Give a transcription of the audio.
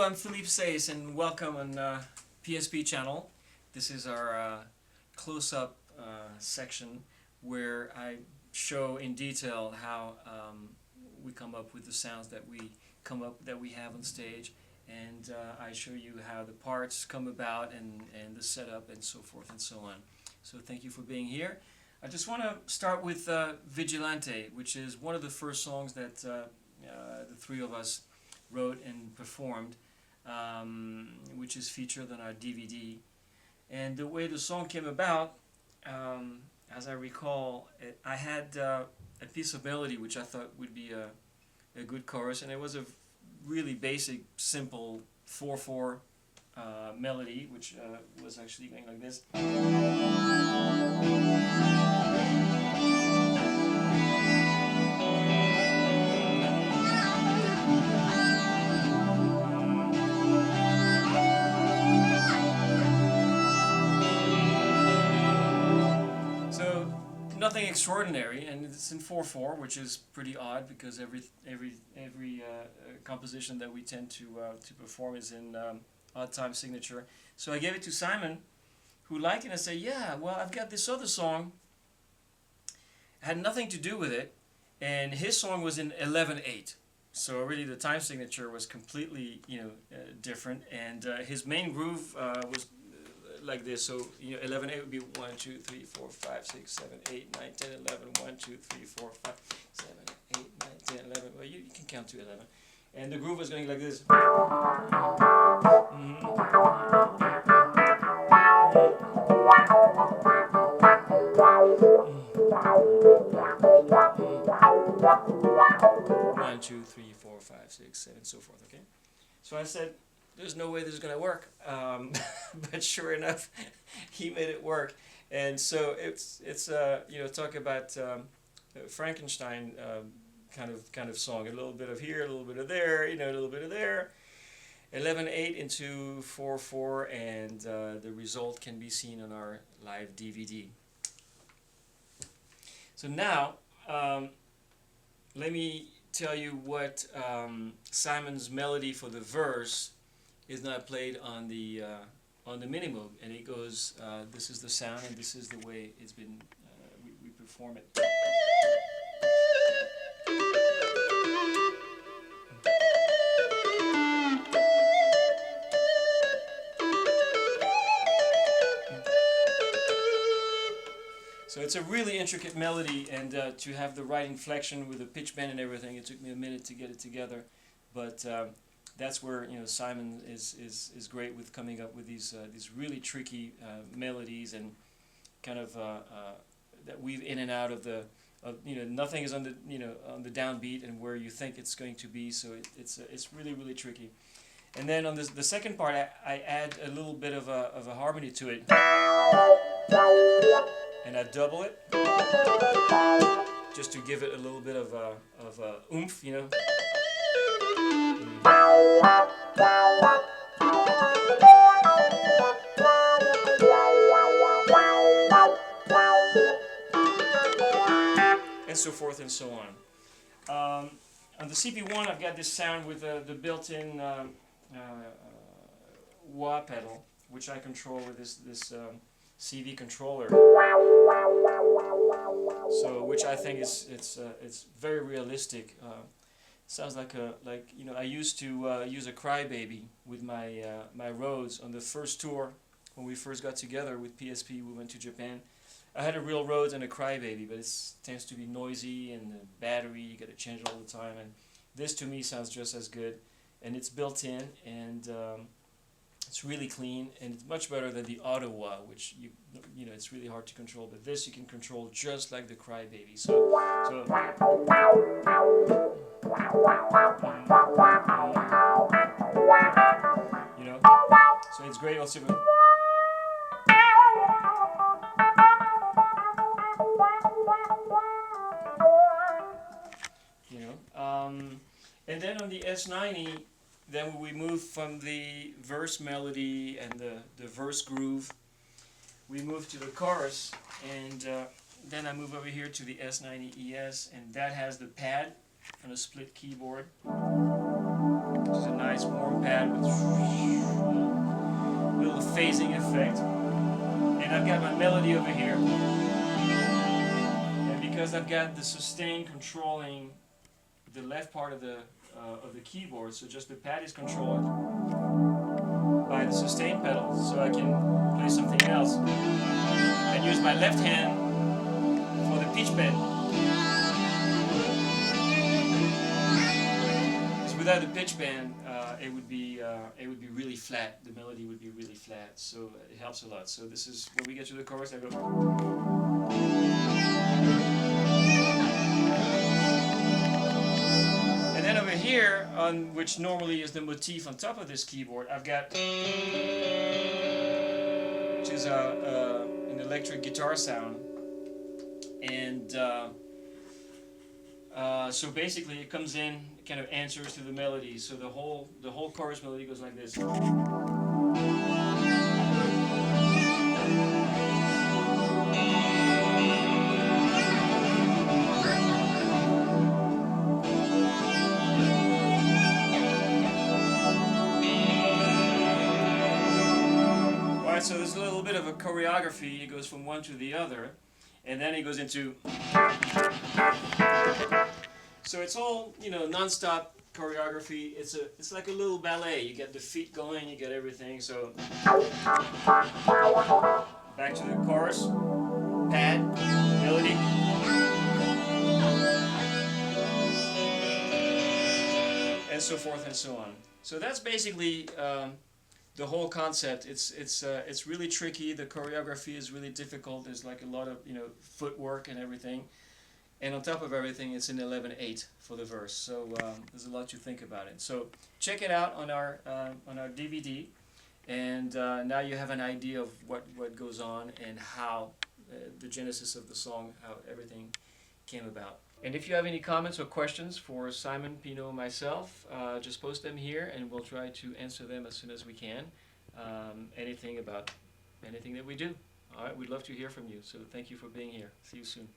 I'm Philippe Saisse, and welcome on PSP channel. This is our close-up section where I show in detail how we come up with the sounds that we have on stage, and I show you how the parts come about and the setup and so forth and so on. So thank you for being here. I just want to start with Vigilante, which is one of the first songs that the three of us wrote and performed, which is featured on our DVD. And the way the song came about, as I recall, I had a piece of melody which I thought would be a good chorus, and it was a really basic, simple 4/4 melody, which was actually going like this. Nothing extraordinary, and it's in 4/4, which is pretty odd because every composition that we tend to perform is in odd time signature. So I gave it to Simon, who liked it, and I said, "Yeah, well, I've got this other song. It had nothing to do with it, and his song was in 11/8. So really, the time signature was completely, different, and his main groove was like this. So 11/8 would be 1, 2, 3, 4, 5, 6, 7, 8, 9, 10, 11. 1, 2, 3, 4, 5, 7, 8, 9, 10, 11. Well, you can count to 11. And the groove was going like this. 1, 2, 3, 4, 5, 6, 7, so forth. Okay. So I said, there's no way this is going to work, but sure enough, he made it work. And so it's talk about Frankenstein kind of song, a little bit of here, a little bit of there, a little bit of there. 11/8 into 4/4, and the result can be seen on our live DVD. So now, let me tell you what Simon's melody for the verse is not played on the minimoog, and it goes. This is the sound, and this is the way it's been. We perform it. So it's a really intricate melody, and to have the right inflection with the pitch bend and everything, it took me a minute to get it together, but. That's where Simon is great with coming up with these really tricky melodies, and kind of that weave in and out of the nothing is on the on the downbeat and where you think it's going to be, so it's really tricky. And then on the second part, I add a little bit of a harmony to it, and I double it just to give it a little bit of oomph, and so forth and so on. On the CP1, I've got this sound with the built-in wah pedal, which I control with this CV controller. So, which I think it's very realistic. Sounds like I used to use a crybaby with my Rhodes on the first tour when we first got together with PSP. We went to Japan. I had a real Rhodes and a crybaby, but it tends to be noisy, and the battery you got to change it all the time. And this to me sounds just as good, and it's built in, and it's really clean, and it's much better than the auto wah, which it's really hard to control. But this you can control just like the crybaby. So so it's great also. And then on the S90, then we move from the verse melody and the verse groove. We move to the chorus, and then I move over here to the S90 ES, and that has the pad on a split keyboard. which is a nice warm pad with a little phasing effect. And I've got my melody over here. And because I've got the sustain controlling the left part of the keyboard, so just the pad is controlled by the sustain pedal, so I can play something else and use my left hand for the pitch bend. Because without the pitch bend, it would be really flat. The melody would be really flat, so it helps a lot. So this is when we get to the chorus, I go. And then over here, on which normally is the motif on top of this keyboard, I've got, which is an electric guitar sound, and so basically it comes in, it kind of answers to the melody. So the whole chorus melody goes like this. So there's a little bit of a choreography. It goes from one to the other, and then it goes into. So it's all, you know, non-stop choreography. It's like a little ballet. You get the feet going, you get everything. So back to the chorus, pad, melody, and so forth and so on. So that's basically. The whole concept. It's really tricky. The choreography is really difficult. There's like a lot of, you know, footwork and everything, and on top of everything, it's an 11/8 for the verse. So there's a lot to think about it. So check it out on our DVD, and now you have an idea of what goes on and how the genesis of the song, how everything came about. And if you have any comments or questions for Simon, Pino, myself, just post them here and we'll try to answer them as soon as we can. Anything about anything that we do. All right, we'd love to hear from you. So thank you for being here. See you soon.